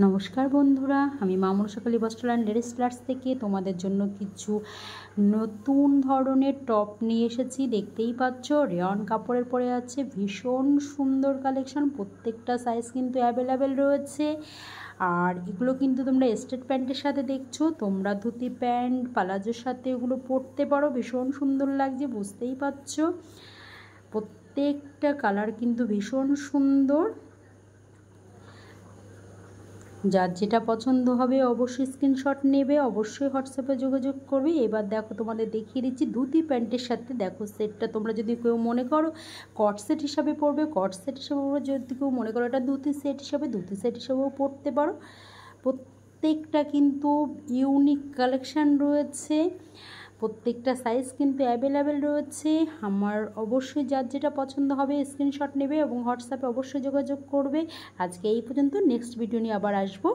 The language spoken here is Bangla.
নমস্কার বন্ধুরা, আমি মা মনসা কালী বস্ত্র অ্যান্ড লেডিস ফ্ল্যাটস থেকে তোমাদের জন্য কিছু নতুন ধরনের টপ নিয়ে এসেছি। দেখতেই পাচ্ছ রেয়ন কাপড়ের পরে আছে, ভীষণ সুন্দর কালেকশন। প্রত্যেকটা সাইজ কিন্তু অ্যাভেলেবেল রয়েছে। আর এগুলো কিন্তু তোমরা স্ট্রেট প্যান্টের সাথে দেখছো, তোমরা ধুতি প্যান্ট পালাজোর সাথে এগুলো পরতে পারো। ভীষণ সুন্দর লাগছে, বুঝতেই পারছো। প্রত্যেকটা কালার কিন্তু ভীষণ সুন্দর। যার যেটা পছন্দ হবে অবশ্যই স্ক্রিনশট নেবে, অবশ্যই হোয়াটসঅ্যাপে যোগাযোগ করবে। এবার দেখো তোমাদের দেখিয়ে দিচ্ছি ধুতি প্যান্টের সাথে। দেখো সেটটা তোমরা যদি কেউ মনে করো কট সেট হিসাবে পরবে, কট সেট হিসাবে পরবে। যদি কেউ মনে করো এটা ধুতি সেট হিসাবেও পরতে পারো। প্রত্যেকটা কিন্তু ইউনিক কালেকশান রয়েছে, প্রত্যেকটা সাইজ কিন্তু অ্যাভেলেবেল রয়েছে। আমার অবশ্যই যার যেটা পছন্দ হবে স্ক্রিনশট নেবে এবং হোয়াটসঅ্যাপে অবশ্যই যোগাযোগ করবে। আজকে এই পর্যন্ত, নেক্সট ভিডিও নিয়ে আবার আসবো।